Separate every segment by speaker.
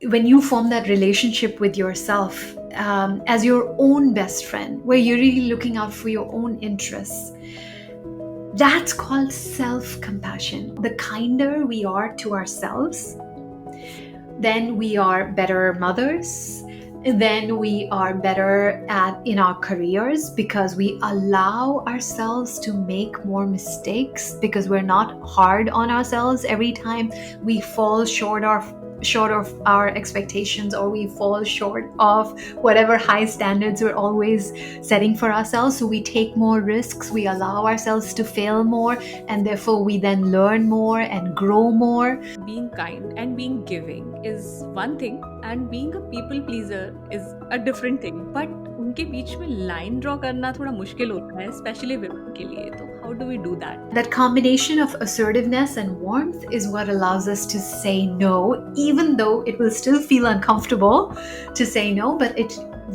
Speaker 1: When you form that relationship with yourself as your own best friend, where you're really looking out for your own interests, that's called self compassion. The kinder we are to ourselves, then we are better mothers, then we are better at in our careers because we allow ourselves to make more mistakes, because we're not hard on ourselves every time we fall short of our expectations, or we fall short of whatever high standards we're always setting for ourselves. So we take more risks, we allow ourselves to fail more, and therefore we then learn more and grow more.
Speaker 2: Being kind and being giving is one thing, and being a people pleaser is a different thing. But उनके बीच में line draw करना थोड़ा मुश्किल होता है, specially women के लिए. तो how do we do that?
Speaker 1: That combination of assertiveness and warmth is what allows us to say no, even though it will still feel uncomfortable to say no, but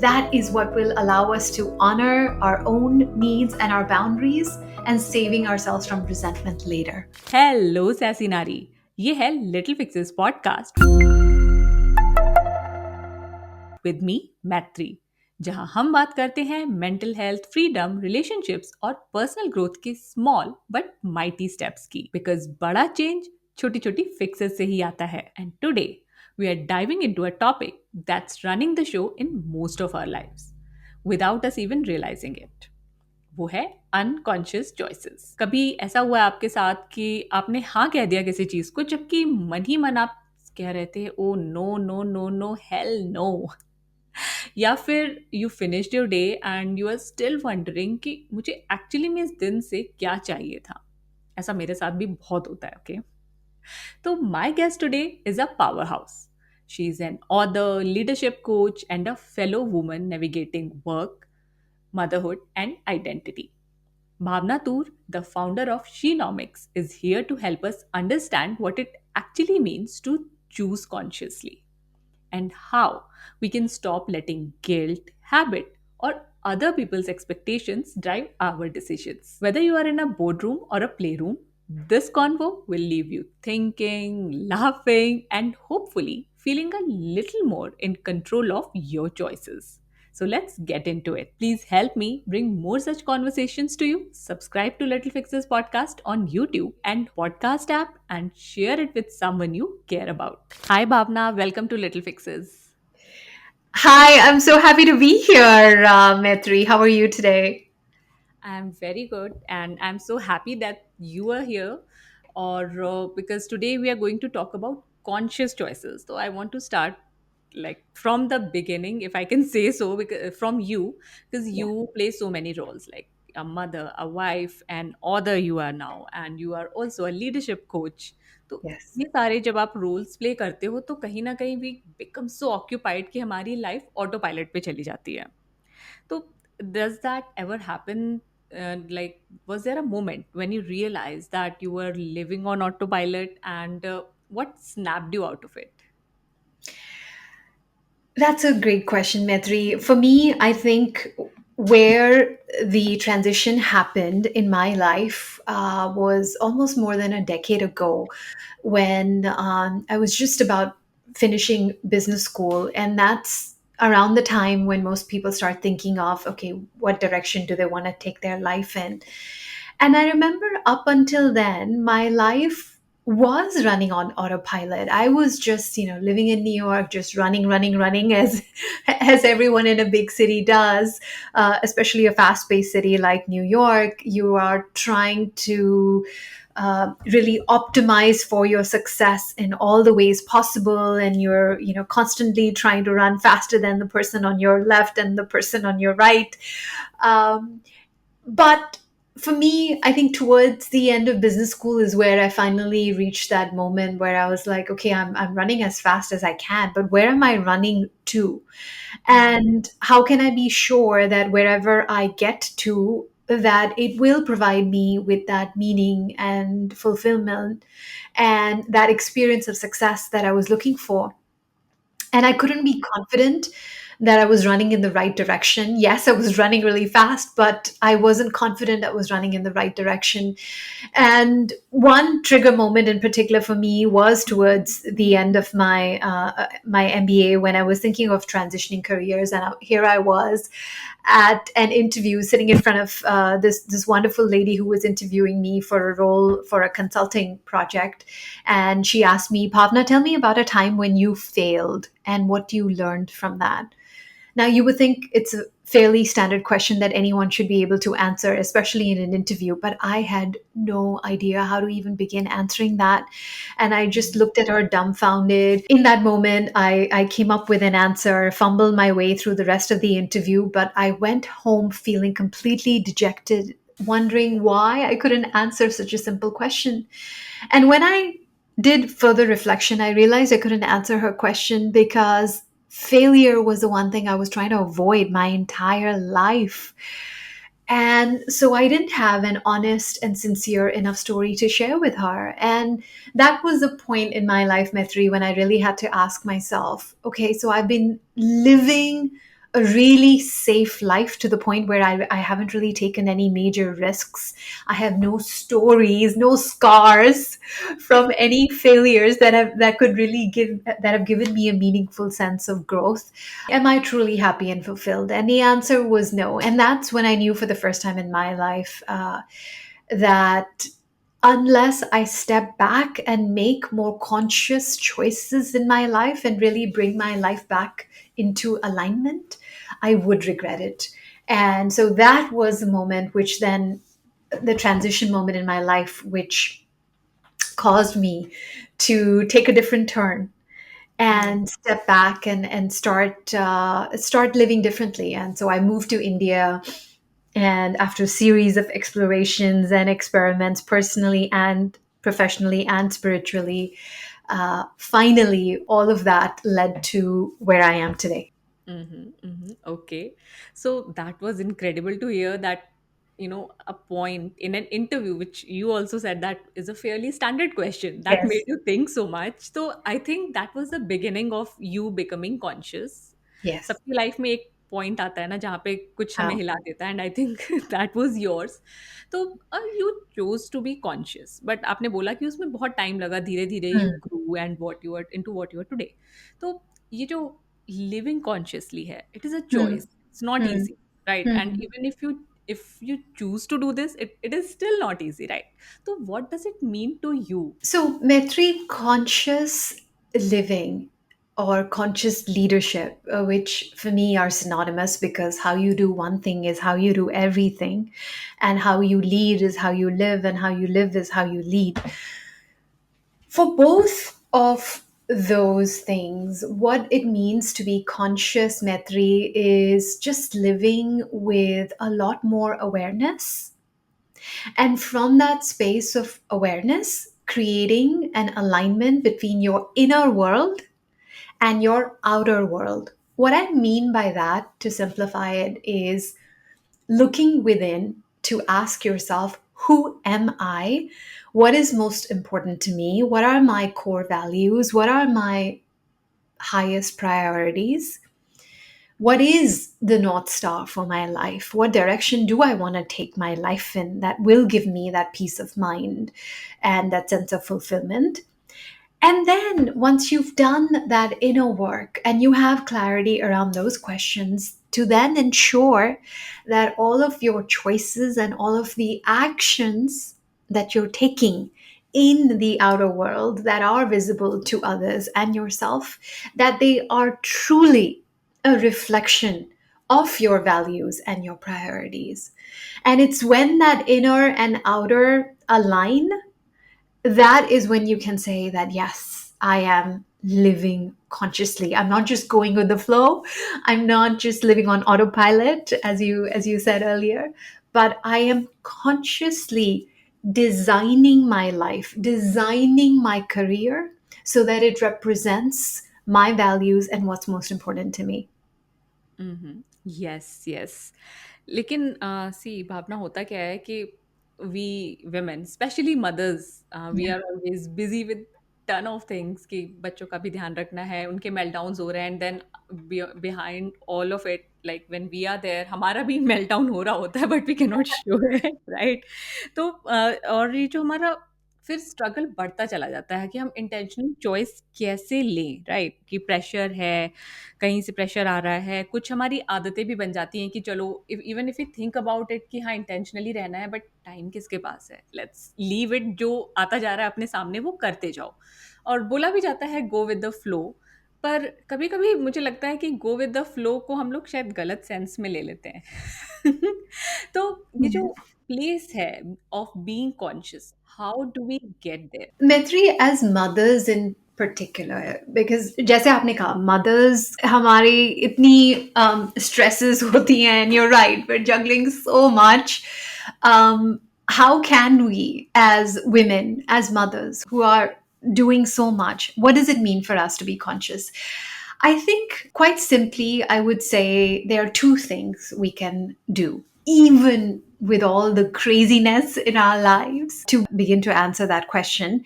Speaker 1: that is what will allow us to honor our own needs and our boundaries, and saving ourselves from resentment later.
Speaker 2: Hello sassy नारी, ये है little fixes podcast with me Maitri, जहां हम बात करते हैं mental health, freedom, relationships और personal growth के स्मॉल बट माइटी स्टेप्स की. बिकॉज बड़ा चेंज छोटी छोटी फिक्सेस से ही आता है. And today we are diving into a topic that's running the show in most of our lives without us even realizing it. वो है अनकॉन्शियस चॉइसेस. कभी ऐसा हुआ है आपके साथ कि आपने हाँ कह दिया किसी चीज को, जबकि मन ही मन आप कह रहे थे oh no no no no hell no. या फिर you finished your day and you are still wondering कि मुझे एक्चुअली में इस दिन से क्या चाहिए था. ऐसा मेरे साथ भी बहुत होता है. ओके, तो my guest today is a power house. She is an author, leadership coach and a fellow woman navigating work, motherhood, and identity. Bhavna Toor, the founder of Shenomics, is here to help us understand what it actually means to choose consciously, and how we can stop letting guilt, habit, or other people's expectations drive our decisions. Whether you are in a boardroom or a playroom, this convo will leave you thinking, laughing, and hopefully feeling a little more in control of your choices. So let's get into it. Please help me bring more such conversations to you. Subscribe to Little Fixes podcast on YouTube and podcast app, and share it with someone you care about. Hi Bhavna, welcome to Little Fixes.
Speaker 1: Hi, I'm so happy to be here, Metri. How are you today?
Speaker 2: I'm very good, and I'm so happy that you are here. Or because today we are going to talk about conscious choices. So I want to start like from the beginning, if I can say so, because from you, because
Speaker 1: Yeah.
Speaker 2: you play so many roles, like a mother, a wife, an author you are now, and you are also a leadership coach. तो
Speaker 1: Yes.
Speaker 2: ये सारे जब आप roles play करते हो तो कहीं ना कहीं वी बिकम सो ऑक्यूपाइड कि हमारी लाइफ ऑटो पायलट पे चली जाती है. So, does that ever happen? Like, was there a moment when you realized that you were living on autopilot, and what snapped you out of it?
Speaker 1: That's a great question, Metri. For me, I think where the transition happened in my life was almost more than a decade ago, when I was just about finishing business school. And that's around the time when most people start thinking of, okay, what direction do they want to take their life in? And I remember up until then, my life was running on autopilot. I was just, living in New York, just running, running, running, as as everyone in a big city does, especially a fast-paced city like New York. You are trying to really optimize for your success in all the ways possible, and you're, constantly trying to run faster than the person on your left and the person on your right. Um, but for me, I think towards the end of business school is where I finally reached that moment where I was like, okay, I'm running as fast as I can, but where am I running to? And how can I be sure that wherever I get to, that it will provide me with that meaning and fulfillment and that experience of success that I was looking for? And I couldn't be confident that I was running in the right direction. Yes, I was running really fast, but I wasn't confident I was running in the right direction. And one trigger moment in particular for me was towards the end of my MBA, when I was thinking of transitioning careers, and here I was at an interview, sitting in front of this wonderful lady who was interviewing me for a role for a consulting project, and she asked me, "Bhavna, tell me about a time when you failed and what you learned from that." Now, you would think it's a fairly standard question that anyone should be able to answer, especially in an interview, but I had no idea how to even begin answering that. And I just looked at her dumbfounded. In that moment, I came up with an answer, fumbled my way through the rest of the interview, but I went home feeling completely dejected, wondering why I couldn't answer such a simple question. And when I did further reflection, I realized I couldn't answer her question because failure was the one thing I was trying to avoid my entire life. And so I didn't have an honest and sincere enough story to share with her. And that was the point in my life, Methri, when I really had to ask myself, okay, so I've been living a really safe life to the point where I haven't really taken any major risks. I have no stories, no scars from any failures that could really give that have given me a meaningful sense of growth. Am I truly happy and fulfilled? And the answer was no. And that's when I knew for the first time in my life that unless I step back and make more conscious choices in my life and really bring my life back into alignment, I would regret it. And so that was the moment which then, the transition moment in my life, which caused me to take a different turn
Speaker 2: Mm.
Speaker 1: and step back and start living differently. And so I moved to India, and after a series of explorations and experiments, personally and professionally and spiritually, finally all of that led to where I am today.
Speaker 2: Okay. So that was incredible to hear that, a point in an interview, which you also said that is a fairly standard question that made
Speaker 1: Yes.
Speaker 2: you think so much. So I think that was the beginning of you becoming conscious.
Speaker 1: Yes.
Speaker 2: सबकी life में एक point आता है ना जहाँ पे कुछ हमें
Speaker 1: Wow.
Speaker 2: हिला देता है, and I think that was yours. तो you chose to be conscious, but आपने बोला कि उसमें बहुत टाइम लगा, धीरे धीरे you
Speaker 1: Mm,
Speaker 2: grew and what you are into what you are today. तो ये जो living consciously hai, it is a
Speaker 1: mm,
Speaker 2: choice, it's not
Speaker 1: mm,
Speaker 2: easy, right? And
Speaker 1: mm.
Speaker 2: even if you choose to do this, it is still not easy, right? So what does it mean to you?
Speaker 1: So, Metri, conscious living or conscious leadership, which for me are synonymous, because how you do one thing is how you do everything, and how you lead is how you live, and how you live is how you lead. For both of those things, what it means to be conscious, Metri, is just living with a lot more awareness, and from that space of awareness, creating an alignment between your inner world and your outer world. What I mean by that, to simplify it, is looking within to ask yourself, who am I? What is most important to me? What are my core values? What are my highest priorities? What is the North Star for my life? What direction do I want to take my life in that will give me that peace of mind and that sense of fulfillment? And then once you've done that inner work and you have clarity around those questions, to then ensure that all of your choices and all of the actions that you're taking in the outer world that are visible to others and yourself, that they are truly a reflection of your values and your priorities. And it's when that inner and outer align, that is when you can say that, yes, I am living consciously. I'm not just going with the flow. I'm not just living on autopilot, as you said earlier, but I am consciously designing my life, designing my career so that it represents my values and what's most important to me.
Speaker 2: Yes, yes. लेकिन see Bhavna, होता क्या है कि we women, specially mothers, we
Speaker 1: Yeah.
Speaker 2: Are always busy ton of things कि बच्चों का भी ध्यान रखना है, उनके मेल्टडाउन्स हो रहे हैं, and then behind all of it, like when we are there, हमारा भी मेल्टडाउन हो रहा होता है, but we can not show it, right? तो और ये जो हमारा फिर स्ट्रगल बढ़ता चला जाता है कि हम इंटेंशनल चॉइस कैसे लें, राइट? कि प्रेशर है, कहीं से प्रेशर आ रहा है, कुछ हमारी आदतें भी बन जाती हैं कि चलो, even if you think about it कि हाँ इंटेंशनली रहना है, बट टाइम किसके पास है, लेट्स लीव इट, जो आता जा रहा है अपने सामने वो करते जाओ। और बोला भी जाता है गो विद द फ्लो, पर कभी कभी मुझे लगता है कि गो विद द फ्लो को हम लोग शायद गलत सेंस में ले लेते हैं। तो ये जो प्लेस है of being conscious, how do we get there?
Speaker 1: Maitre, as mothers in particular, because जैसे आपने कहा mothers हमारी इतनी stresses होती हैं, and you're right, we're juggling so much. How can we, as women, as mothers who are doing so much, what does it mean for us to be conscious? I think quite simply, I would say there are two things we can do, even with all the craziness in our lives, to begin to answer that question.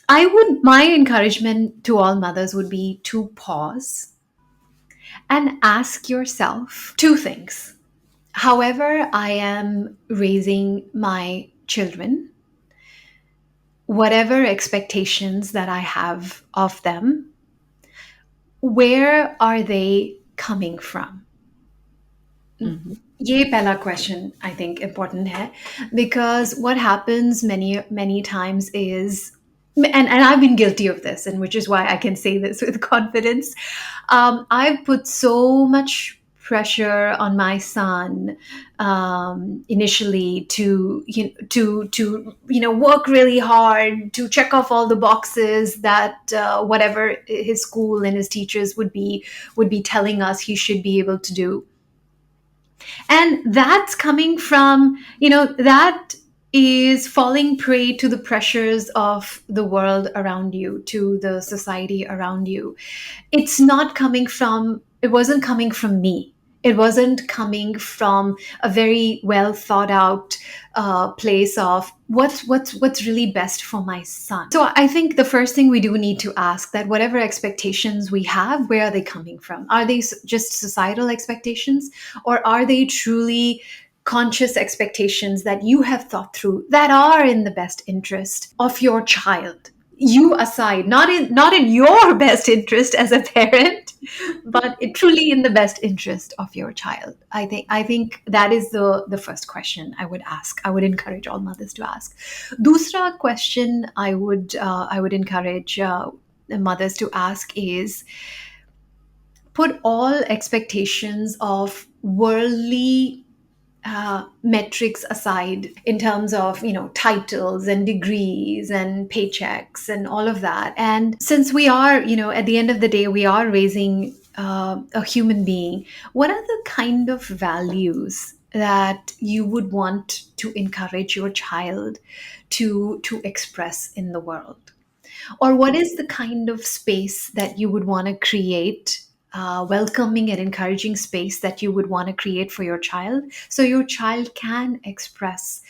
Speaker 1: My encouragement to all mothers would be to pause and ask yourself two things. However, I am raising my children, whatever expectations that I have of them, where are they coming from? ये पहला question I think important है, because what happens many times is, and I've been guilty of this, and which is why I can say this with confidence. I've put so much pressure on my son initially to work really hard to check off all the boxes that whatever his school and his teachers would be telling us he should be able to do. And that's coming from, that is falling prey to the pressures of the world around you, to the society around you. It wasn't coming from me. It wasn't coming from a very well thought out place of what's really best for my son. So I think the first thing we do need to ask, that whatever expectations we have, where are they coming from? Are they just societal expectations, or are they truly conscious expectations that you have thought through, that are in the best interest of your child? You aside, not in your best interest as a parent, but truly in the best interest of your child. I think that is the first question I would ask. I would encourage all mothers to ask. Dusra question I would encourage mothers to ask is, put all expectations of worldly metrics aside, in terms of titles and degrees and paychecks and all of that. And since we are, at the end of the day, we are raising a human being, what are the kind of values that you would want to encourage your child to express in the world? Or what is the kind of space that you would want to create, welcoming and encouraging space that you would want to create for your child, so your child can express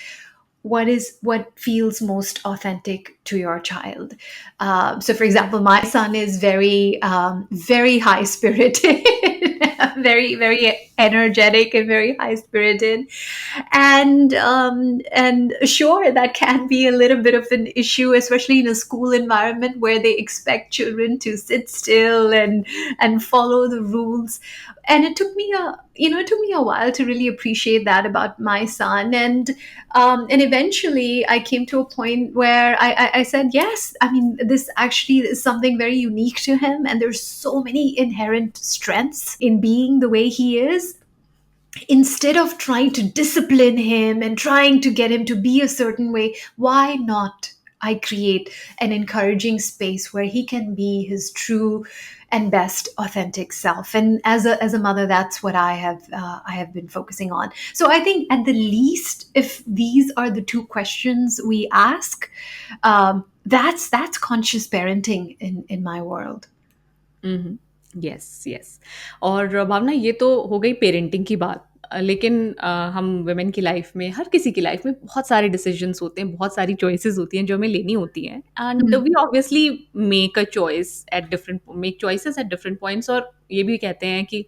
Speaker 1: what feels most authentic to your child. So, for example, my son is very high spirited, very very energetic and very high spirited, and sure, that can be a little bit of an issue, especially in a school environment where they expect children to sit still and follow the rules. And it took me a while to really appreciate that about my son. And eventually I came to a point where I said, yes, I mean, this actually is something very unique to him, and there's so many inherent strengths in being the way he is. Instead of trying to discipline him and trying to get him to be a certain way, why not I create an encouraging space where he can be his true and best authentic self? And as a mother, that's what I have been focusing on. So I think, at the least, if these are the two questions we ask, that's conscious parenting in my world.
Speaker 2: Yes, yes. और भावना, ये तो हो गई parenting की बात। लेकिन हम women की लाइफ में, हर किसी की लाइफ में बहुत सारे डिसीजंस होते हैं, बहुत सारी चॉइसेस होती हैं जो हमें लेनी होती हैं, and
Speaker 1: Mhm.
Speaker 2: We obviously make a choice at different make choices at different points, और ये भी कहते हैं कि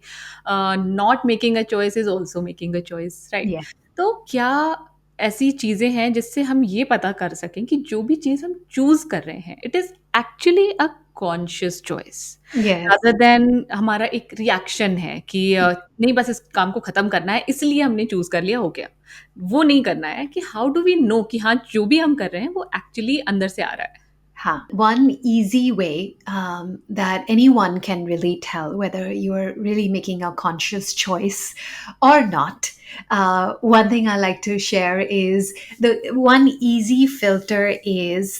Speaker 2: not making a choice is also making a choice, right?
Speaker 1: Yeah.
Speaker 2: तो क्या ऐसी चीज़ें हैं जिससे हम ये पता कर सकें कि जो भी चीज़ हम चूज़ कर रहे हैं, it is actually a conscious choice,
Speaker 1: Yes.
Speaker 2: Rather than हमारा एक रिएक्शन है कि नहीं, बस इस काम को खत्म करना है इसलिए हमने चूज कर लिया, हो गया। वो नहीं करना है कि हाउ डू वी नो कि हाँ, जो भी हम कर रहे हैं वो एक्चुअली अंदर से आ रहा है।
Speaker 1: Huh. One easy way that anyone can really tell whether you're really making a conscious choice or not. One thing I like to share is the one easy filter is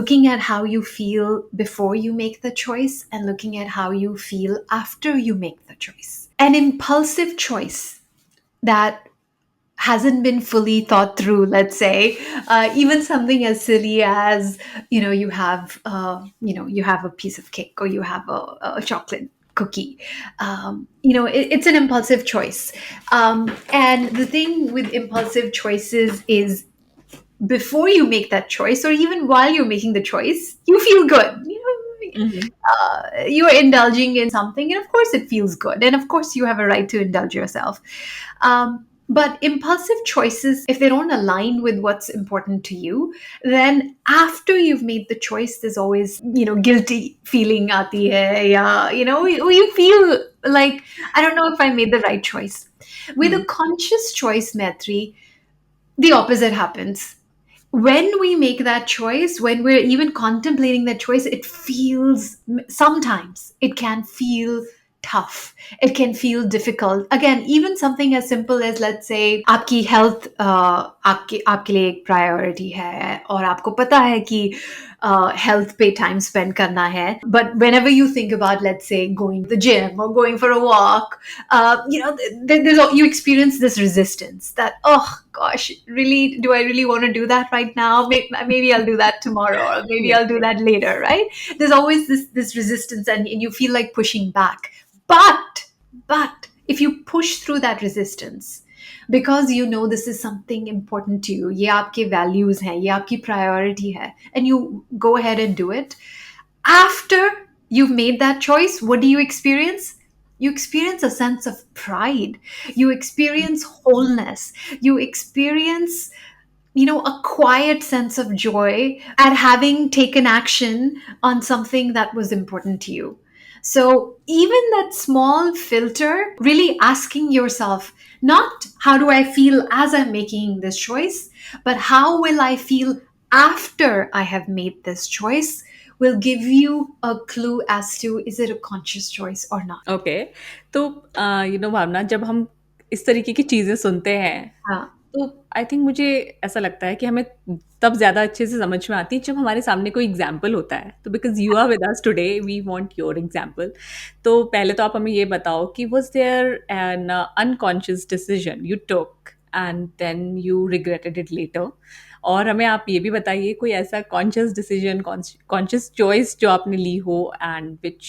Speaker 1: looking at how you feel before you make the choice and looking at how you feel after you make the choice. An impulsive choice that hasn't been fully thought through, let's say, even something as silly as, you have a piece of cake or you have a chocolate cookie. It's an impulsive choice. And the thing with impulsive choices is before you make that choice or even while you're making the choice, you feel good.
Speaker 2: Mhm.
Speaker 1: You're indulging in something, and of course, it feels good. And of course, you have a right to indulge yourself. But impulsive choices, if they don't align with what's important to you, then after you've made the choice, there's always, guilty feeling aati hai, ya, you feel like, I don't know if I made the right choice. With a
Speaker 2: Hmm.
Speaker 1: conscious choice, Maitri, the opposite happens. When we make that choice, when we're even contemplating that choice, it feels, sometimes it can feel tough. It can feel difficult. Again, even something as simple as, let's say, आपकी health आपके आपके लिए एक priority है और आपको पता है कि health पे time spend करना है. But whenever you think about, let's say, going to the gym or going for a walk, you experience this resistance that, oh gosh, really, do I really want to do that right now? Maybe I'll do that tomorrow, or maybe
Speaker 2: Yes,
Speaker 1: I'll do
Speaker 2: yes.
Speaker 1: that later, right? There's always this resistance, and you feel like pushing back. But if you push through that resistance, because you know this is something important to you, ये आपके values हैं, ये आपकी priority है, and you go ahead and do it, after you've made that choice, what do you experience? You experience a sense of pride. You experience wholeness. You experience, a quiet sense of joy at having taken action on something that was important to you. So, even that small filter, really asking yourself, not how do I feel as I'm making this choice, but how will I feel after I have made this choice, will give you a clue as to is it a conscious choice or not.
Speaker 2: Okay. तो भावना, जब हम इस तरीके की चीज़ें सुनते हैं,
Speaker 1: हाँ.
Speaker 2: तो आई थिंक मुझे ऐसा लगता है कि हमें तब ज़्यादा अच्छे से समझ में आती है जब हमारे सामने कोई एग्जाम्पल होता है। तो because you are with us today, we want your example. तो पहले तो आप हमें ये बताओ कि was there an unconscious decision you took and then you regretted it later, और हमें आप ये भी बताइए कोई ऐसा कॉन्शियस डिसीजन, कॉन्शियस चॉइस जो आपने ली हो and which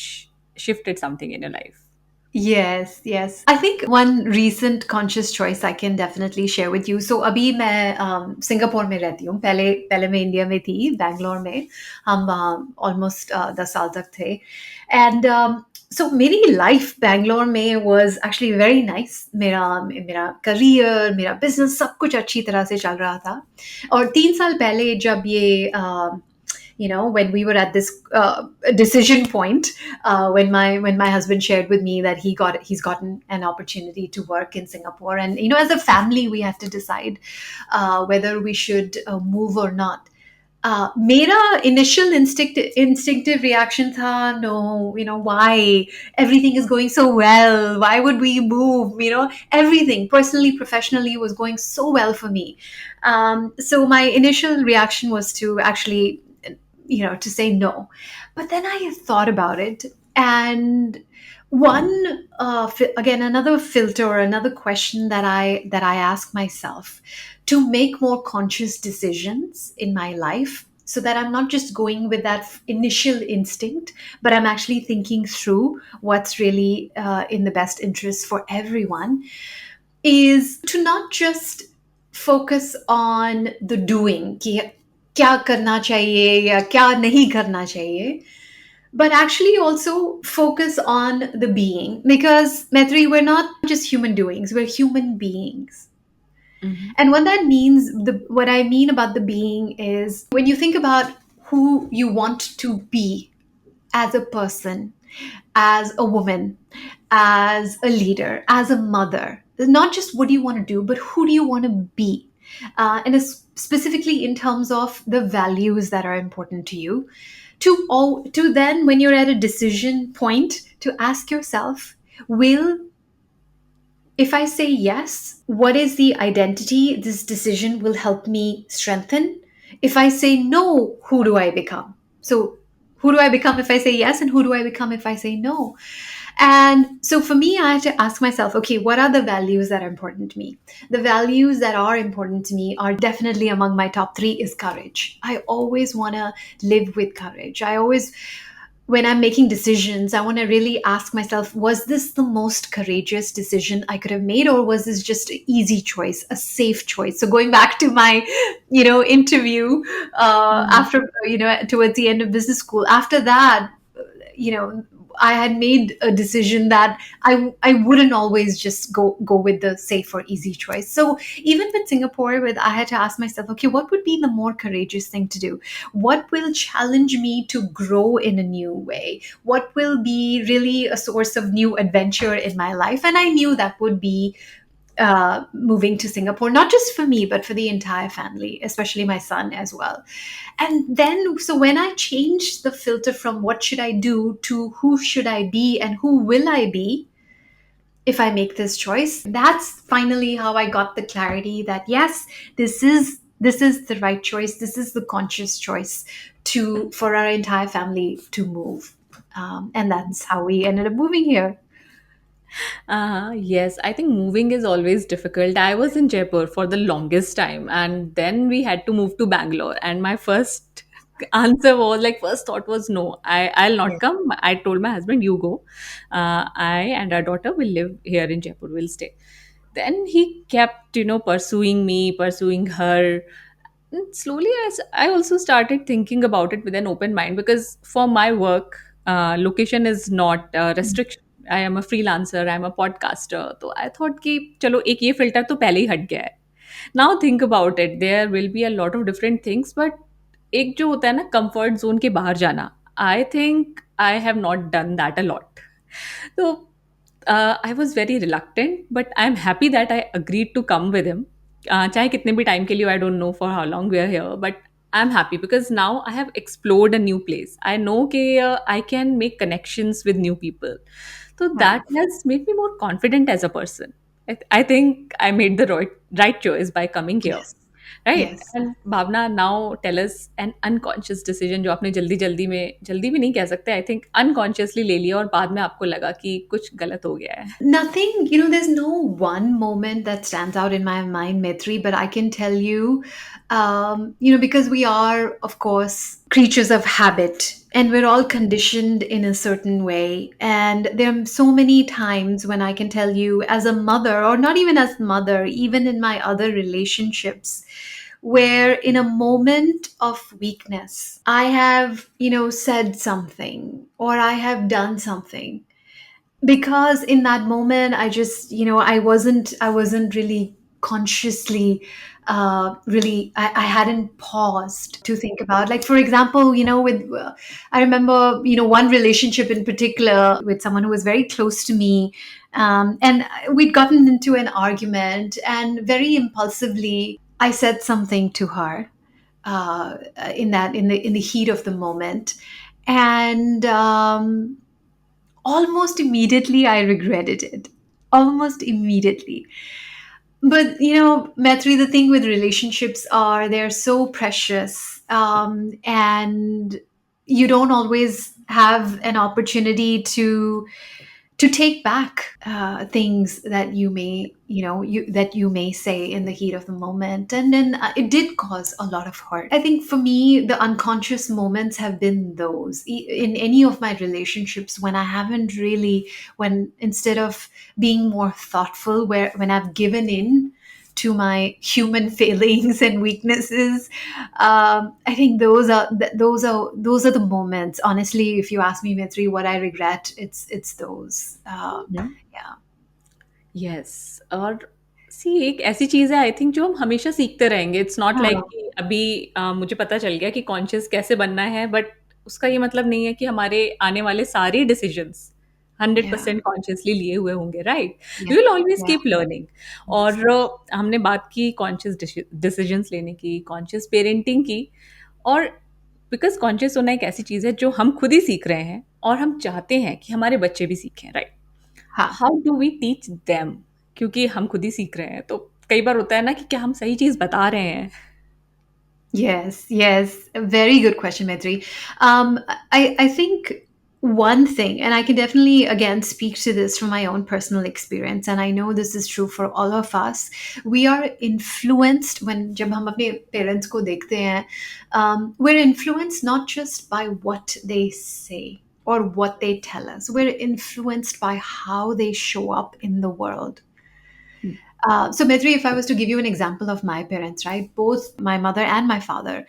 Speaker 2: shifted something in your life.
Speaker 1: Yes, yes. I think one recent conscious choice I can definitely share with you. So अभी मैं सिंगापुर में रहती हूँ. पहले पहले मैं इंडिया में थी, बैंगलोर में. हम ऑलमोस्ट 10 साल तक थे. एंड so मेरी लाइफ बैंगलोर में was actually very nice. मेरा मेरा करियर, मेरा बिजनेस, सब कुछ अच्छी तरह से चल रहा था. और 3 साल पहले जब ये when we were at this decision point, when my husband shared with me that he's gotten an opportunity to work in Singapore, and as a family we have to decide whether we should move or not. मेरा initial instinctive reaction था, no, why? Everything is going so well. Why would we move? Everything, personally, professionally, was going so well for me. So my initial reaction was to actually, to say no. But then I thought about it, and again, another filter or another question that I ask myself to make more conscious decisions in my life so that I'm not just going with that initial instinct, but I'm actually thinking through what's really in the best interest for everyone, is to not just focus on the doing, कि क्या करना चाहिए या क्या नहीं करना चाहिए, but actually also focus on the being. Because, Maitri, we're not just human doings, we're human beings.
Speaker 2: Mhm.
Speaker 1: And what that means, what I mean about the being is when you think about who you want to be as a person, as a woman, as a leader, as a mother, not just what do you want to do, but who do you want to be? Specifically in terms of the values that are important to you. To then, when you're at a decision point, to ask yourself, will if I say yes, what is the identity this decision will help me strengthen? If I say no, who do I become? So, who do I become if I say yes, and who do I become if I say no? And so for me, I have to ask myself, okay, what are the values that are important to me? The values that are important to me are definitely among my top three is courage. I always want to live with courage. I always, when I'm making decisions, I want to really ask myself, was this the most courageous decision I could have made, or was this just an easy choice, a safe choice? So going back to my, interview
Speaker 2: Mhm.
Speaker 1: after, towards the end of business school, after that, you know I had made a decision that I wouldn't always just go with the safe or easy choice. So even with Singapore, with I had to ask myself, okay, what would be the more courageous thing to do? What will challenge me to grow in a new way? What will be really a source of new adventure in my life? And I knew that would be moving to Singapore, not just for me, but for the entire family, especially my son as well. And then, so when I changed the filter from what should I do to who should I be and who will I be if I make this choice, that's finally how I got the clarity that yes, this is the right choice. This is the conscious choice to for our entire family to move. And that's how we ended up moving here.
Speaker 2: Yes, I think moving is always difficult. I was in Jaipur for the longest time, and then we had to move to Bangalore. And my first answer was like, first thought was no, I'll not
Speaker 1: Yes.
Speaker 2: come. I told my husband, you go. I and our daughter will live here in Jaipur. We'll stay. Then he kept, pursuing me, pursuing her. And slowly, I also started thinking about it with an open mind because for my work, location is not a restriction. I am a freelancer, I am a podcaster. So I thought कि चलो एक ये filter तो पहले ही हट गया है. Now think about it, there will be a lot of different things, but एक जो होता है ना comfort zone के बाहर जाना, I think I have not done that a lot. So I was very reluctant, but I'm happy that I agreed to come with him. चाहे कितने भी टाइम के लिए, I don't know for how long we are here, but I'm happy because now I have explored a new place. I know कि I can make connections with new people. So
Speaker 1: Right.
Speaker 2: that has made me more confident as a person. I think I made the right choice by coming here.
Speaker 1: Yes.
Speaker 2: Right.
Speaker 1: Yes.
Speaker 2: And Bhavna, now tell us an unconscious decision जो आपने जल्दी जल्दी में, जल्दी भी नहीं कह सकते, I think unconsciously ले लिया और बाद में आपको लगा कि कुछ गलत हो गया है.
Speaker 1: Nothing, there's no one moment that stands out in my mind, Metri, but I can tell you, because we are, of course, creatures of habit and we're all conditioned in a certain way. And there are so many times when I can tell you, as a mother, or not even as mother, even in my other relationships, where in a moment of weakness, I have, said something or I have done something because in that moment I just I wasn't really consciously really I hadn't paused to think about, like, for example, with I remember, one relationship in particular with someone who was very close to me, and we'd gotten into an argument, and very impulsively I said something to her in the heat of the moment, and almost immediately I regretted it. Almost immediately. But Matri, the thing with relationships are they're so precious, and you don't always have an opportunity to to take back things that you may, that you may say in the heat of the moment. And then it did cause a lot of hurt. I think for me, the unconscious moments have been those in any of my relationships when I haven't really, when instead of being more thoughtful, where when I've given in to my human failings and weaknesses. I think those are the moments. Honestly, if you ask me, Mitri, what I regret, it's those. Yeah,
Speaker 2: yes, और सी एक ऐसी चीज़ है I think जो हम हमेशा सीखते रहेंगे। It's not like
Speaker 1: हाँ,
Speaker 2: कि अभी मुझे पता चल गया कि कॉन्शियस कैसे बनना है, बट उसका ये मतलब नहीं है कि हमारे आने वाले सारे डिसीजंस
Speaker 1: yeah,
Speaker 2: 100% कॉन्शियसली लिए हुए होंगे, right?
Speaker 1: yeah,
Speaker 2: we will always
Speaker 1: yeah.
Speaker 2: Keep learning.
Speaker 1: Yes.
Speaker 2: और हमने बात की कॉन्शियस डिसीजंस लेने की, कॉन्शियस पेरेंटिंग की, और बिकॉज कॉन्शियस होना एक ऐसी चीज़ है जो हम खुद ही सीख रहे हैं और हम चाहते हैं कि हमारे बच्चे भी सीखें, राइट?
Speaker 1: हाँ.
Speaker 2: How do we teach them? क्योंकि हम खुद ही सीख रहे हैं, तो कई बार होता है ना कि क्या हम सही चीज़ बता रहे हैं?
Speaker 1: Yes, yes. A very good question, Maitri. I think one thing, and I can definitely again speak to this from my own personal experience, and I know this is true for all of us. We are influenced when जब हम अपने parents को देखते हैं, we're influenced not just by what they say or what they tell us. We're influenced by how they show up in the world.
Speaker 2: Hmm,
Speaker 1: So, Medri, if I was to give you an example of my parents, right, both my mother and my father,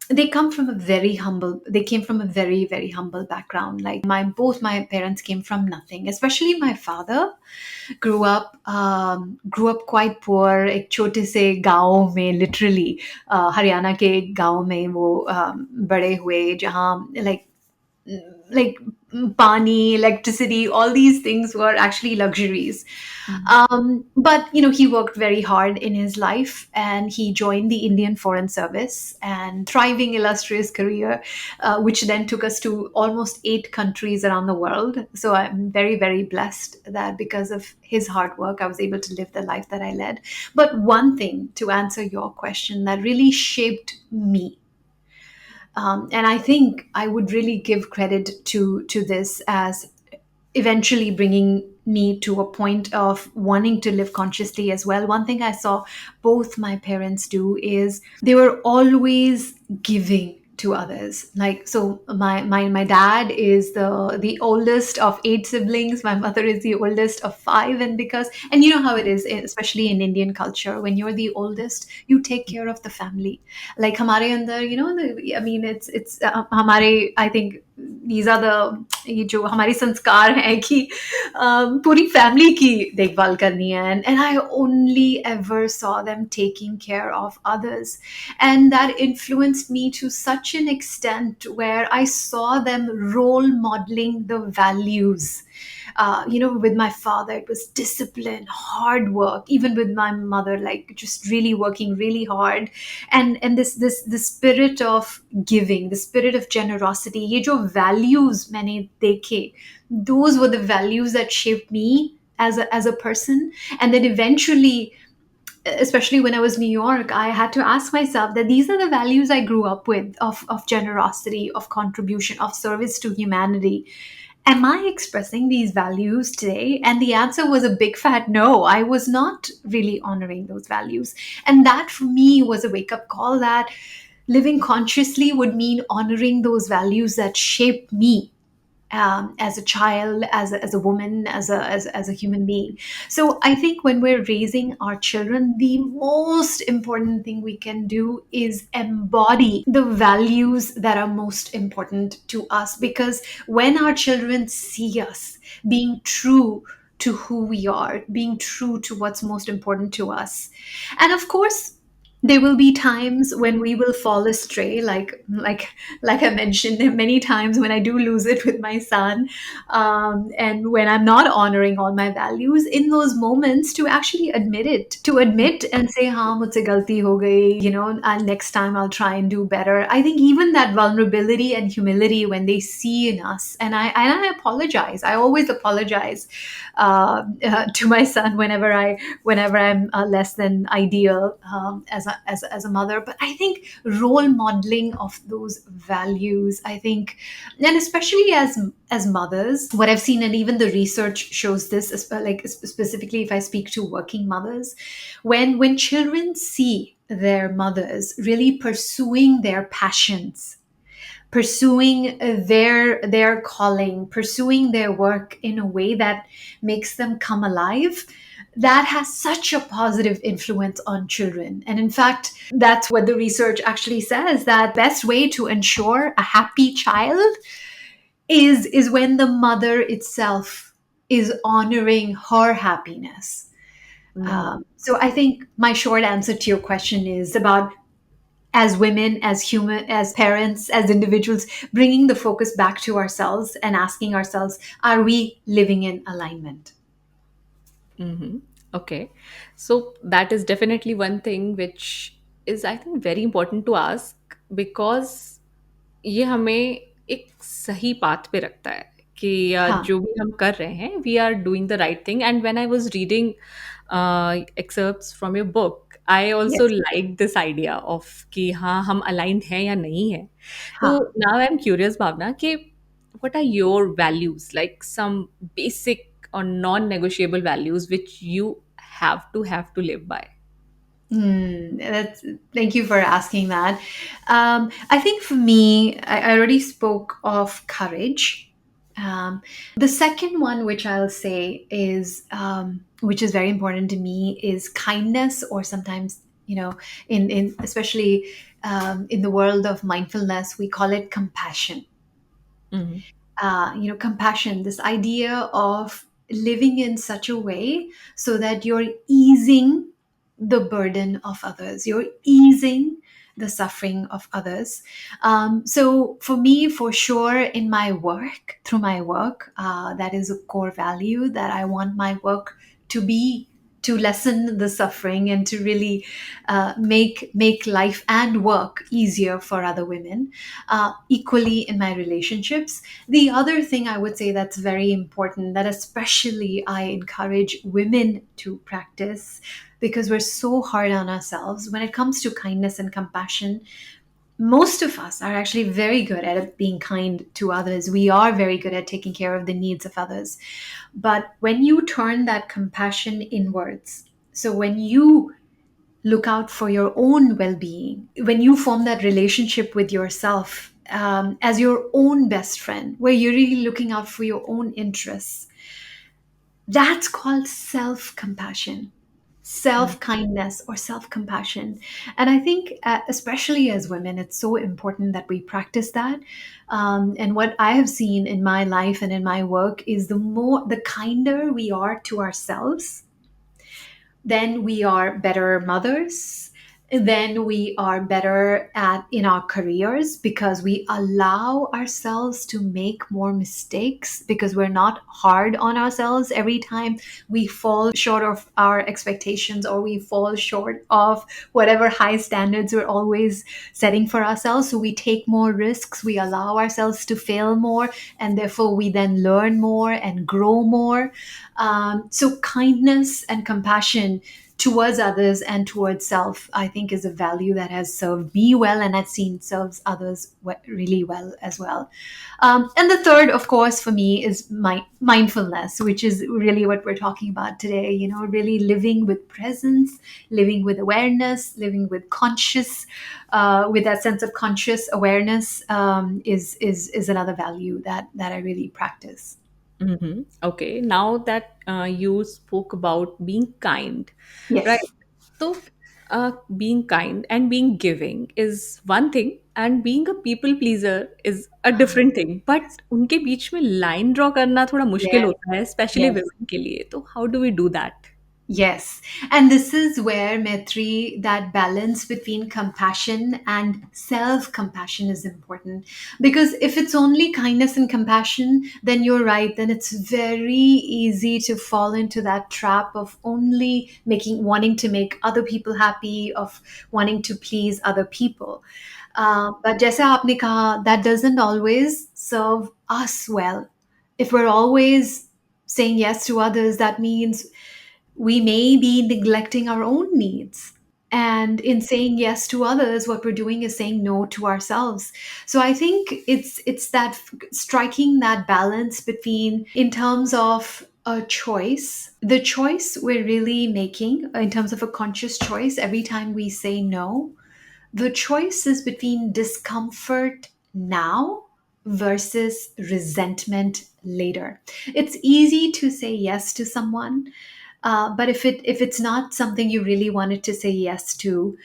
Speaker 1: they come from a very humble. They came from a very, very humble background. Like both my parents came from nothing. Especially my father grew up quite poor. एक छोटे से गांव में, literally, Haryana के एक गांव में वो बड़े हुए, जहाँ like pani, electricity, all these things were actually luxuries.
Speaker 2: Hmm,
Speaker 1: But he worked very hard in his life, and he joined the Indian Foreign Service and thriving, illustrious career, which then took us to almost 8 countries around the world. So I'm very, very blessed that because of his hard work, I was able to live the life that I led. But one thing to answer your question that really shaped me, and I think I would really give credit to this as eventually bringing me to a point of wanting to live consciously as well. One thing I saw both my parents do is they were always giving to others. Like, so my dad is the oldest of 8 siblings. My mother is the oldest of five. And because, and you know how it is, especially in Indian culture, when you're the oldest, you take care of the family. Like हमारे अंदर, I mean, it's हमारे, I think these are the, ये जो हमारे संस्कार हैं कि पूरी फैमिली की देखभाल करनी है, and I only ever saw them taking care of others, and that influenced me to such an extent where I saw them role modeling the values. With my father, it was discipline, hard work. Even with my mother, like just really working really hard, and this spirit of giving, the spirit of generosity. ये जो values मैंने देखे, those were the values that shaped me as a person. And then eventually, especially when I was in New York, I had to ask myself that these are the values I grew up with, of generosity, of contribution, of service to humanity. Am I expressing these values today? And the answer was a big fat no. I was not really honoring those values. And that for me was a wake up call that living consciously would mean honoring those values that shaped me, as a child, as a woman, as a human being. So I think when we're raising our children, the most important thing we can do is embody the values that are most important to us. Because when our children see us being true to who we are, being true to what's most important to us, and of course, there will be times when we will fall astray, like I mentioned, there are many times when I do lose it with my son, and when I'm not honoring all my values. In those moments, to actually admit it, to admit and say, "हाँ मुझसे गलती हो गई," next time I'll try and do better. I think even that vulnerability and humility when they see in us, and I apologize. I always apologize to my son whenever I'm less than ideal, as a mother, but I think role modeling of those values, I think, and especially as mothers, what I've seen, and even the research shows this, specifically if I speak to working mothers, when children see their mothers really pursuing their passions, pursuing their calling, pursuing their work in a way that makes them come alive, that has such a positive influence on children. And in fact, that's what the research actually says, that best way to ensure a happy child is when the mother itself is honoring her happiness.
Speaker 2: Mm.
Speaker 1: So I think my short answer to your question is about, as women, as human, as parents, as individuals, bringing the focus back to ourselves and asking ourselves, are we living in alignment?
Speaker 2: Mm-hmm. Okay. So that is definitely one thing which is, I think, very important to ask, because ये हमें एक सही path पे रखता है कि
Speaker 1: Huh.
Speaker 2: जो भी हम कर रहे हैं, we are doing the right thing. And when I was reading excerpts from your book, I also
Speaker 1: Yes.
Speaker 2: like this idea of कि हाँ हम aligned हैं या नहीं है. So
Speaker 1: Huh.
Speaker 2: now I'm curious, Bhavna, कि what are your values, like some basic or non-negotiable values which you have to live by?
Speaker 1: Thank you for asking that. I think for me, I already spoke of courage. Um, the second one, which I'll say is, which is very important to me, is kindness, or sometimes, in especially in the world of mindfulness, we call it compassion.
Speaker 2: Mm-hmm.
Speaker 1: Compassion, this idea of living in such a way so that you're easing the burden of others, you're easing the suffering of others. So for me, for sure, in my work, through my work, that is a core value, that I want my work to be, to lessen the suffering and to really make life and work easier for other women. Equally in my relationships, the other thing I would say that's very important, that especially I encourage women to practice, because we're so hard on ourselves when it comes to kindness and compassion. Most of us are actually very good at being kind to others. We are very good at taking care of the needs of others. But when you turn that compassion inwards, so when you look out for your own well being, when you form that relationship with yourself as your own best friend, where you're really looking out for your own interests, that's called self compassion, self kindness, or self compassion. And I think, especially as women, it's so important that we practice that. And what I have seen in my life and in my work is, the kinder we are to ourselves, then we are better mothers, then we are better at in our careers, because we allow ourselves to make more mistakes, because we're not hard on ourselves every time we fall short of our expectations, or we fall short of whatever high standards we're always setting for ourselves. So we take more risks, we allow ourselves to fail more, and therefore we then learn more and grow more. So kindness and compassion towards others and towards self, I think, is a value that has served me well, and I've seen serves others really well as well. And the third, of course, for me is my mindfulness, which is really what we're talking about today. Really living with presence, living with awareness, living with with that sense of conscious awareness, is another value that I really practice.
Speaker 2: Mm-hmm. Okay, now that you spoke about being kind, right?
Speaker 1: Yes.
Speaker 2: So, being kind and being giving is one thing, and being a people pleaser is a different thing.
Speaker 1: Yes.
Speaker 2: But उनके बीच में line draw करना थोड़ा मुश्किल
Speaker 1: Yes.
Speaker 2: होता है, especially
Speaker 1: Yes.
Speaker 2: women के लिए. तो how do we do that?
Speaker 1: Yes. And this is where, Maitri, that balance between compassion and self compassion is important. Because if it's only kindness and compassion, then you're right, then it's very easy to fall into that trap of only wanting to make other people happy, of wanting to please other people. But जैसे आपने कहा, that doesn't always serve us well. If we're always saying yes to others, that means we may be neglecting our own needs. And in saying yes to others, what we're doing is saying no to ourselves. So I think it's that striking that balance between, in terms of a choice, the choice we're really making in terms of a conscious choice every time we say no, the choice is between discomfort now versus resentment later. It's easy to say yes to someone, but if it's not something you really wanted to say yes to,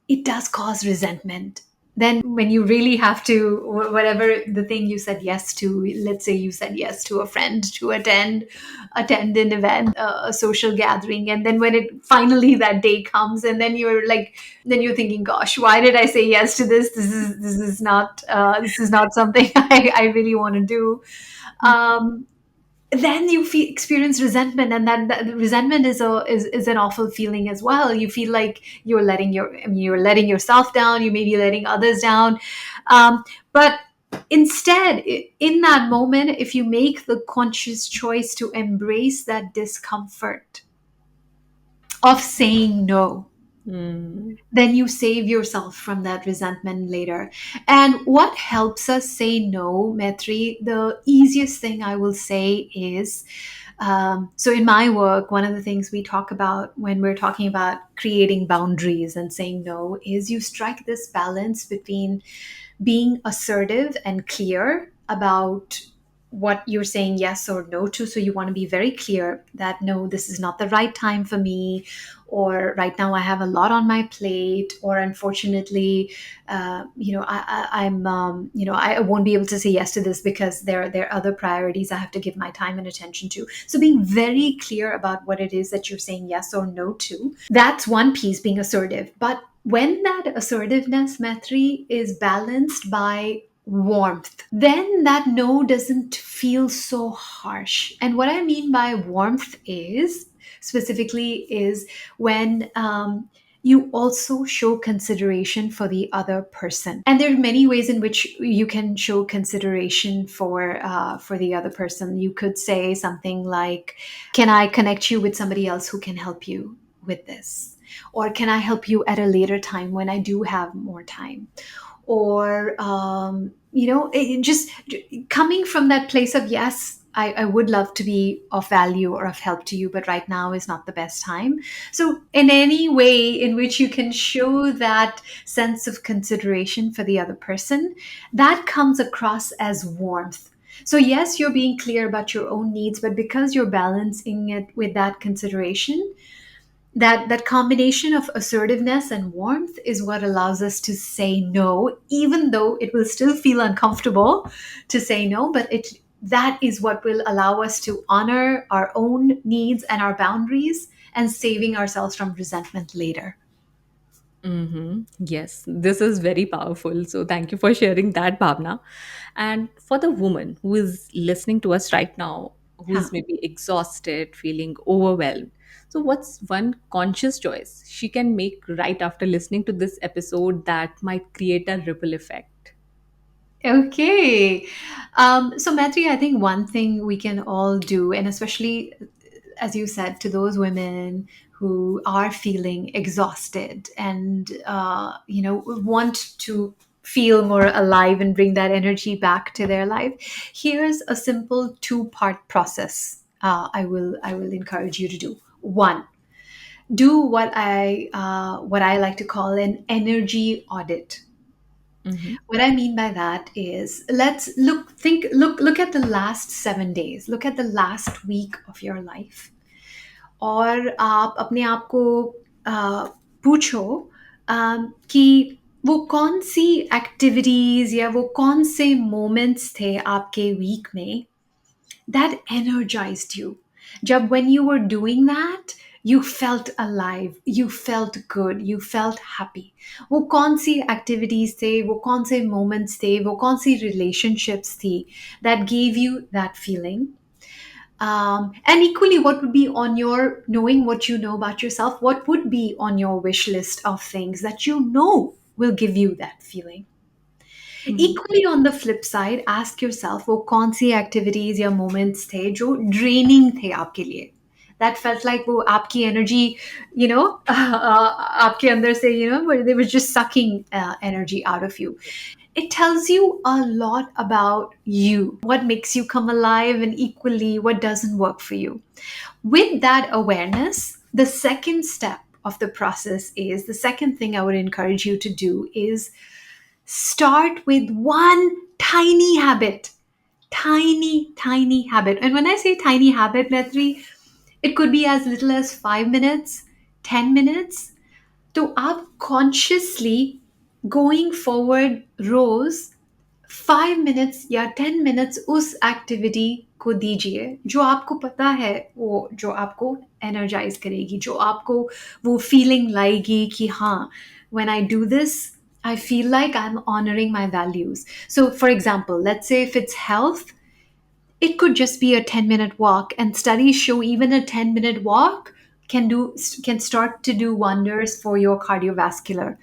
Speaker 1: it does cause resentment. Then when you really have to, whatever the thing you said yes to, let's say you said yes to a friend to attend an event, a social gathering, and then when it finally that day comes, and then you're like, then you're thinking, gosh, why did I say yes to this? This is not something I really want to do. um, then you experience resentment, and that resentment is an awful feeling as well. You feel like you're letting yourself down, you may be letting others down. But instead, in that moment, if you make the conscious choice to embrace that discomfort of saying no,
Speaker 2: Mm.
Speaker 1: then you save yourself from that resentment later. And what helps us say no, Metri, the easiest thing I will say is, so in my work, one of the things we talk about when we're talking about creating boundaries and saying no is you strike this balance between being assertive and clear about what you're saying yes or no to. So you want to be very clear that no, this is not the right time for me, or right now I have a lot on my plate, or unfortunately, I'm, I won't be able to say yes to this because there are other priorities I have to give my time and attention to. So being very clear about what it is that you're saying yes or no to, that's one piece, being assertive. But when that assertiveness, Maitri, is balanced by warmth, then that no doesn't feel so harsh. And what I mean by warmth is, specifically, is when you also show consideration for the other person. And there are many ways in which you can show consideration for the other person. You could say something like, "Can I connect you with somebody else who can help you with this?" Or, "Can I help you at a later time when I do have more time?" Or just coming from that place of, yes, I would love to be of value or of help to you, but right now is not the best time. So in any way in which you can show that sense of consideration for the other person, that comes across as warmth. So yes, you're being clear about your own needs, but because you're balancing it with that consideration, that combination of assertiveness and warmth is what allows us to say no, even though it will still feel uncomfortable to say no. But it that is what will allow us to honor our own needs and our boundaries, and saving ourselves from resentment later.
Speaker 2: Mm-hmm. Yes, this is very powerful. So, thank you for sharing that, Bhavna. And for the woman who is listening to us right now,
Speaker 1: Huh.
Speaker 2: who's maybe exhausted, feeling overwhelmed, so what's one conscious choice she can make right after listening to this episode that might create a ripple effect?
Speaker 1: Okay. So, Matri, I think one thing we can all do, and especially, as you said, to those women who are feeling exhausted and, want to feel more alive and bring that energy back to their life, here's a simple two-part process. I will encourage you to do. One, do what I like to call an energy audit.
Speaker 2: Mm-hmm.
Speaker 1: What I mean by that is, let's look at the last 7 days, look at the last week of your life, और आप अपने आप को पूछो कि वो कौन सी activities या वो कौन से मोमेंट्स थे आपके वीक में that energized you. Jab, when you were doing that, you felt alive, you felt good, you felt happy. वो कौन सी activities थे, वो कौन से moments थे, वो कौन सी relationships थी that gave you that feeling? And equally, what would be on your, knowing what you know about yourself, what would be on your wish list of things that you know will give you that feeling?
Speaker 2: Mm-hmm.
Speaker 1: Equally, on the flip side, ask yourself, वो कौन सी activities या moments थे जो draining थे आपके लिए, That felt like वो आपकी energy, आपके अंदर से, where they were just sucking energy out of you. It tells you a lot about you, what makes you come alive, and equally what doesn't work for you. With that awareness, the second step of the process is the second thing I would encourage you to do is start with one tiny habit. Tiny habit. And when I say tiny habit, Metri, it could be as little as 5 minutes, 10 minutes. तो आप consciously going forward रोज 5 minutes या 10 minutes उस activity को दीजिए जो आपको पता है, वो जो आपको एनर्जाइज करेगी, जो आपको वो फीलिंग लाएगी कि हाँ, when I do this, I feel like I'm honoring my values. So for example, let's say if it's health, it could just be a 10-minute walk, and studies show even a 10-minute walk can start to do wonders for your cardiovascular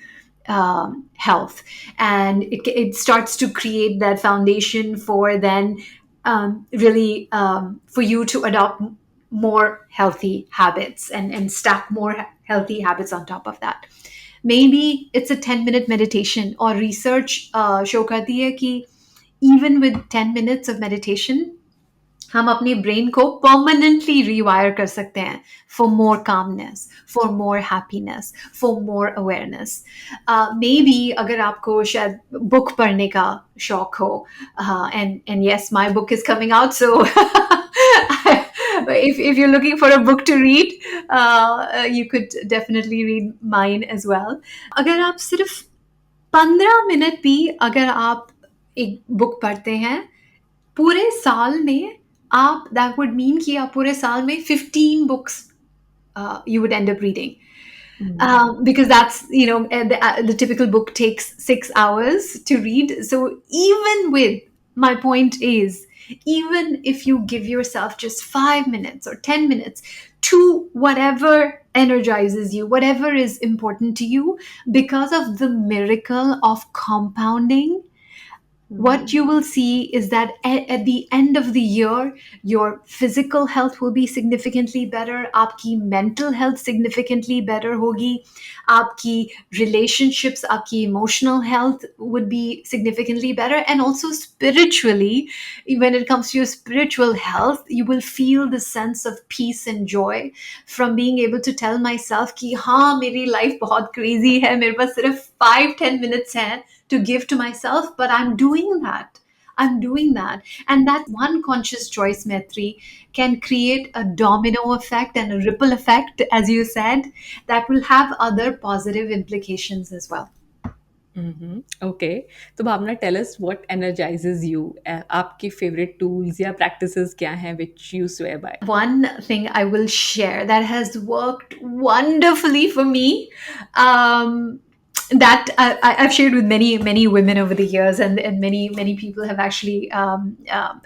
Speaker 1: health, and it starts to create that foundation for then really for you to adopt more healthy habits and stack more healthy habits on top of that. Maybe it's a 10-minute meditation, or research show करती है कि even with 10 minutes of meditation, हम अपने brain को permanently rewire कर सकते हैं for more calmness, for more happiness, for more awareness. May be अगर आपको शायद बुक पढ़ने का शौक हो, and yes, my book is coming out, so if you're looking for a book to read, you could definitely read mine as well. अगर आप सिर्फ 15 मिनट भी अगर आप एक बुक पढ़ते हैं पूरे साल में, आप that would mean कि आप पूरे साल में 15 books you would end up reading. Because that's, the typical book takes 6 hours to read. So even with, my point is, even if you give yourself just 5 minutes or 10 minutes to whatever energizes you, whatever is important to you, because of the miracle of compounding, what you will see is that at the end of the year, your physical health will be significantly better, आपकी mental health significantly better होगी, आपकी relationships, आपकी emotional health would be significantly better, and also spiritually, when it comes to your spiritual health, you will feel the sense of peace and joy from being able to tell myself कि हाँ, मेरी life बहुत crazy है, मेरे पास सिर्फ 5-10 minutes हैं to give to myself, but I'm doing that. I'm doing that. And that one conscious choice, Maitri, can create a domino effect and a ripple effect, as you said, that will have other positive implications as well.
Speaker 2: Okay. तो भावना, tell us what energizes you. आपके favorite tools या practices क्या हैं which you swear by?
Speaker 1: One thing I will share that has worked wonderfully for me, that I've shared with many women over the years, and many people have actually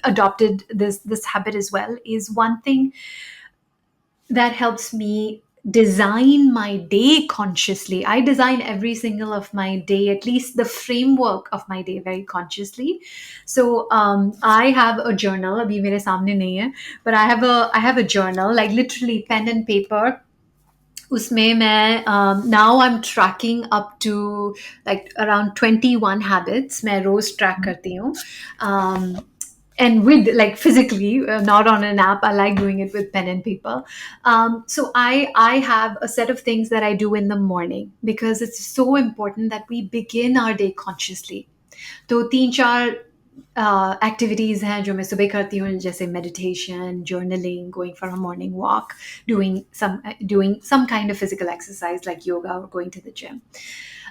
Speaker 1: adopted this habit as well, is one thing that helps me design my day consciously. I design every single of my day, at least the framework of my day, very consciously. So I have a journal. Abhi mere samne nahi hai, but I have a journal, like literally pen and paper. उसमें मैं now I'm tracking up to like around 21 habits. मैं रोज track करती हूँ. And with, like, physically, not on an app. I like doing it with pen and paper. So I have a set of things that I do in the morning, because it's so important that we begin our day consciously. तो 3-4 activities हैं जो मैं सुबह करती हूँ, जैसे meditation, journaling, going for a morning walk, doing some kind of physical exercise like yoga or going to the gym.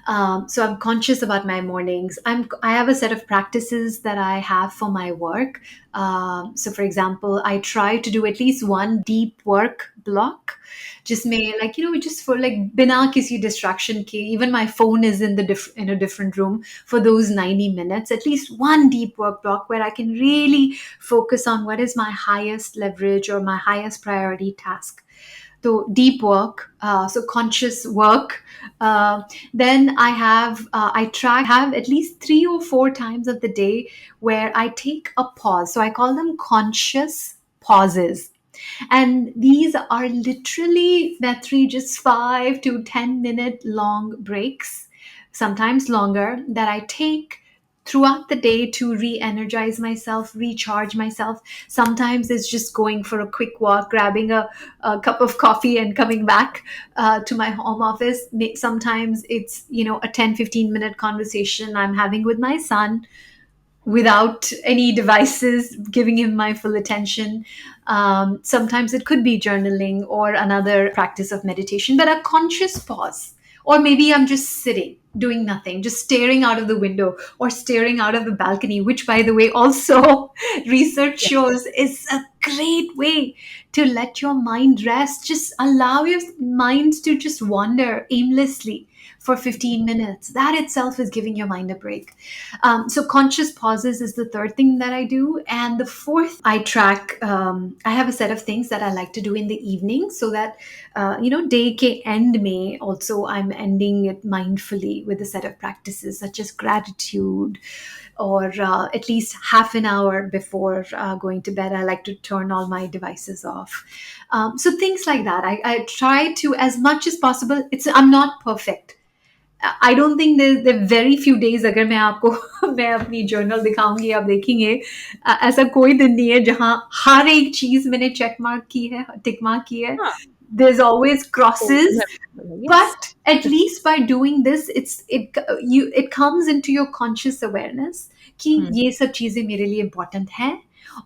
Speaker 1: So I'm conscious about my mornings. I have a set of practices that I have for my work. So for example, I try to do at least one deep work block, जिसमें, like, just for, like, बिना किसी distraction के, even my phone is in a different room for those 90 minutes, at least one deep work block where I can really focus on what is my highest leverage or my highest priority task. So deep work, so conscious work. Then I have at least 3 or 4 times of the day where I take a pause. So I call them conscious pauses. And these are literally, Metri, just 5 to 10 minute long breaks, sometimes longer, that I take throughout the day to re-energize myself, recharge myself. Sometimes it's just going for a quick walk, grabbing a cup of coffee and coming back to my home office. Sometimes it's, a 10-15 minute conversation I'm having with my son without any devices, giving him my full attention. Sometimes it could be journaling or another practice of meditation, but a conscious pause. Or maybe I'm just sitting, doing nothing, just staring out of the window or staring out of the balcony, which, by the way, also research shows is a great way to let your mind rest. Just allow your mind to just wander aimlessly for 15 minutes. That itself is giving your mind a break. So conscious pauses is the third thing that I do. And the fourth, I track, I have a set of things that I like to do in the evening so that, day ke end may also I'm ending it mindfully with a set of practices such as gratitude, or at least half an hour before going to bed, I like to turn all my devices off. So things like that. I try to, as much as possible. I'm not perfect. I don't think there very few days, अगर मैं आपको मैं अपनी journal दिखाऊंगी, आप देखेंगे ऐसा कोई दिन नहीं है जहां हर एक चीज मैंने चेक मार्क की है, टिक मार्क की है.
Speaker 2: हाँ,
Speaker 1: There's always
Speaker 2: तो
Speaker 1: crosses,
Speaker 2: yes.
Speaker 1: but at least by doing this, it comes into your conscious awareness कि
Speaker 2: हुँ,
Speaker 1: ये सब चीजें मेरे लिए important हैं,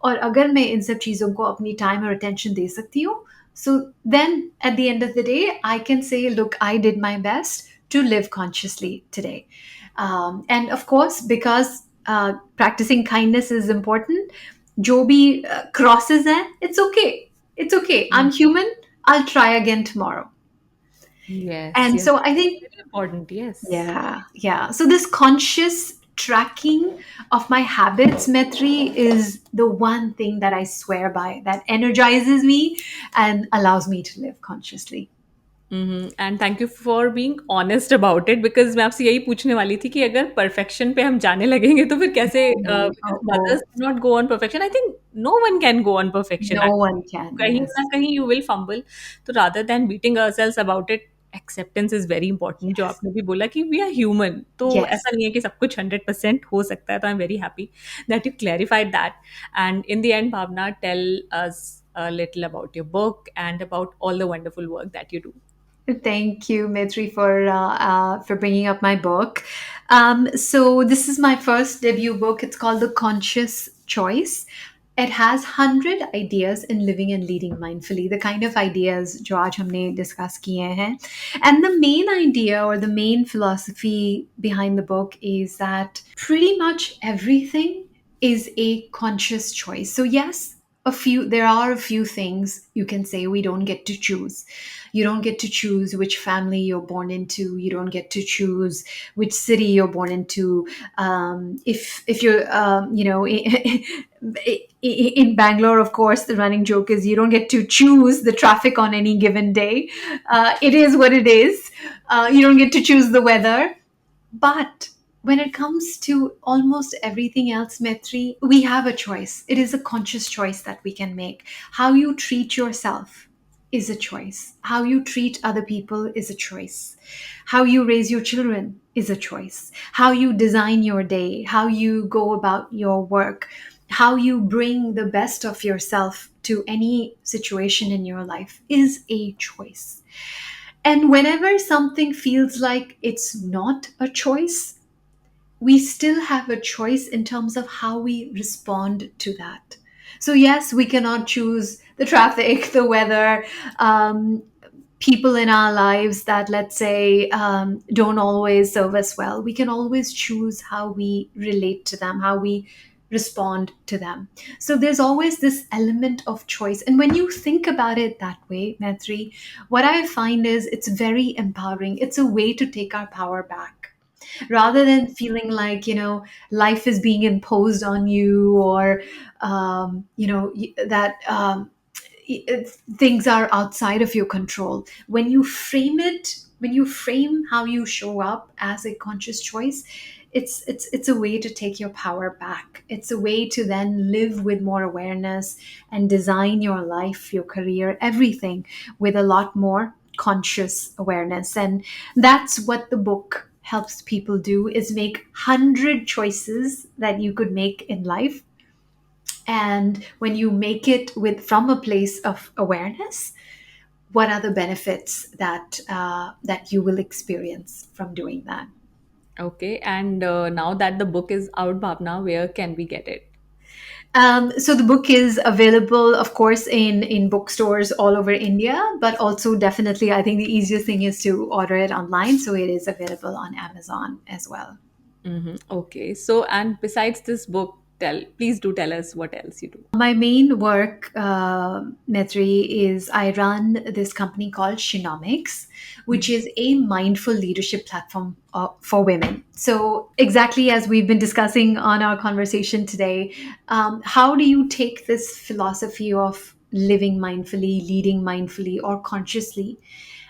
Speaker 1: और अगर मैं इन सब चीजों को अपनी time और attention दे सकती हूँ, so then at the end of the day I can say, look, I did my best to live consciously today. And of course, because practicing kindness is important, जो भी crosses हैं, it's okay. It's okay.
Speaker 2: Hmm,
Speaker 1: I'm human. I'll try again tomorrow.
Speaker 2: Yes,
Speaker 1: And
Speaker 2: yes,
Speaker 1: so I think,
Speaker 2: very important, yes.
Speaker 1: yeah, yeah. So this conscious tracking of my habits, Metri, is the one thing that I swear by, that energizes me and allows me to live consciously.
Speaker 2: And thank you for being honest about it, because मैं आपसे यही पूछने वाली थी कि अगर perfection पे हम जाने लगेंगे तो फिर कैसे,
Speaker 1: Oh,
Speaker 2: because
Speaker 1: oh,
Speaker 2: mothers
Speaker 1: oh.
Speaker 2: Can not go on perfection, I think no one can go on perfection
Speaker 1: No
Speaker 2: actually,
Speaker 1: one can,
Speaker 2: कहीं ना
Speaker 1: yes.
Speaker 2: कहीं यू विल फंबल। तो rather than beating ourselves about it, acceptance is very important, जो
Speaker 1: Yes.
Speaker 2: आपने भी बोला कि we are human, तो
Speaker 1: Yes.
Speaker 2: ऐसा नहीं है कि सब कुछ 100% हो सकता है। तो I am very happy that you clarified that. And in the end, Bhavna, tell us a little about your book and about all the wonderful work that you do.
Speaker 1: Thank you, Mitri, for bringing up my book. So this is my first debut book. It's called The Conscious Choice. It has 100 ideas in living and leading mindfully, the kind of ideas जो आज हमने discuss किए हैं. And the main idea or the main philosophy behind the book is that pretty much everything is a conscious choice. So yes, there are a few things you can say we don't get to choose. You don't get to choose which family you're born into. You don't get to choose which city you're born into. If you're in Bangalore, of course, the running joke is you don't get to choose the traffic on any given day. It is what it is. You don't get to choose the weather. But when it comes to almost everything else, Metri, we have a choice. It is a conscious choice that we can make. How you treat yourself is a choice. How you treat other people is a choice. How you raise your children is a choice. How you design your day, how you go about your work, how you bring the best of yourself to any situation in your life is a choice. And whenever something feels like it's not a choice, we still have a choice in terms of how we respond to that. So, yes, we cannot choose the traffic, the weather, people in our lives that, let's say, don't always serve us well. We can always choose how we relate to them, how we respond to them. So there's always this element of choice. And when you think about it that way, Maitri, what I find is it's very empowering. It's a way to take our power back rather than feeling like, life is being imposed on you, or that things are outside of your control. When you frame how you show up as a conscious choice, It's a way to take your power back. It's a way to then live with more awareness and design your life, your career, everything with a lot more conscious awareness. And that's what the book helps people do, is make 100 choices that you could make in life. And when you make it with from a place of awareness, what are the benefits that you will experience from doing that?
Speaker 2: Okay, and now that the book is out, Bhavna, where can we get it?
Speaker 1: So the book is available, of course, in bookstores all over India, but also definitely, I think the easiest thing is to order it online. So it is available on Amazon as well.
Speaker 2: Okay, so and besides this book, please do tell us what else you do.
Speaker 1: My main work, Metri, is I run this company called Shenomics, which is a mindful leadership platform for women. So, exactly as we've been discussing on our conversation today, how do you take this philosophy of living mindfully, leading mindfully, or consciously,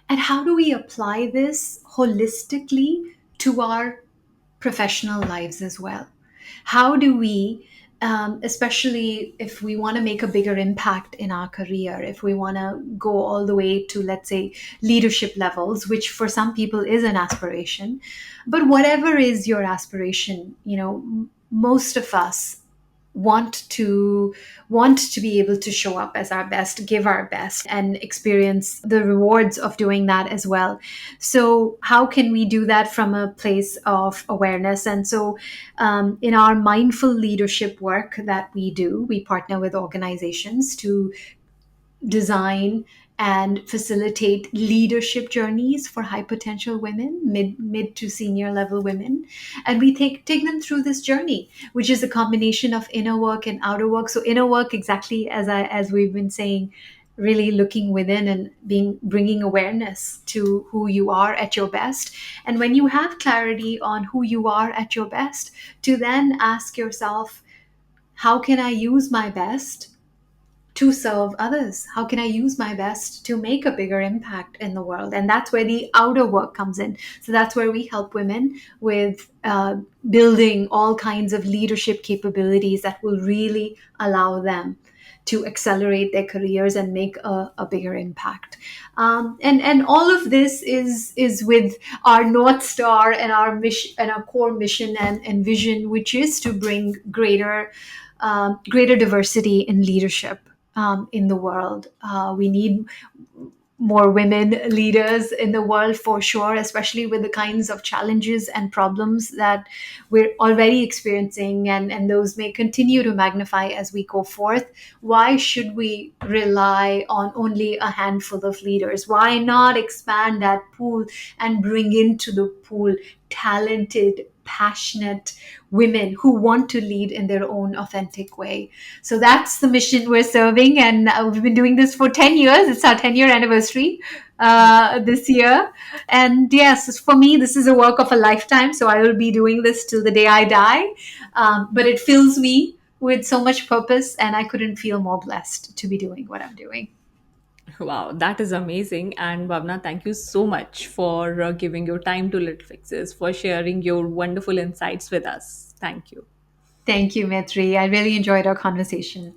Speaker 1: and how do we apply this holistically to our professional lives as well? How do we, especially if we want to make a bigger impact in our career, if we want to go all the way to, let's say, leadership levels, which for some people is an aspiration, but whatever is your aspiration, most of us want to be able to show up as our best, give our best, and experience the rewards of doing that as well. So how can we do that from a place of awareness? And so in our mindful leadership work that we do, we partner with organizations to design and facilitate leadership journeys for high potential women, mid to senior level women. And we take them through this journey, which is a combination of inner work and outer work. So inner work, exactly as we've been saying, really looking within and bringing awareness to who you are at your best. And when you have clarity on who you are at your best, to then ask yourself, how can I use my best to serve others? How can I use my best to make a bigger impact in the world? And that's where the outer work comes in. So that's where we help women with building all kinds of leadership capabilities that will really allow them to accelerate their careers and make a bigger impact. And all of this is with our North Star and our mission and our core mission and vision, which is to bring greater diversity in leadership in the world. We need more women leaders in the world for sure, especially with the kinds of challenges and problems that we're already experiencing, and those may continue to magnify as we go forth. Why should we rely on only a handful of leaders? Why not expand that pool and bring into the pool talented, passionate women who want to lead in their own authentic way? So that's the mission we're serving. And we've been doing this for 10 years. It's our 10-year anniversary this year. And yes, for me, this is a work of a lifetime. So I will be doing this till the day I die. But it fills me with so much purpose. And I couldn't feel more blessed to be doing what I'm doing.
Speaker 2: Wow, that is amazing. And Bhavna, thank you so much for giving your time to Little Fixes, for sharing your wonderful insights with us. Thank you.
Speaker 1: Thank you, Metri. I really enjoyed our conversation.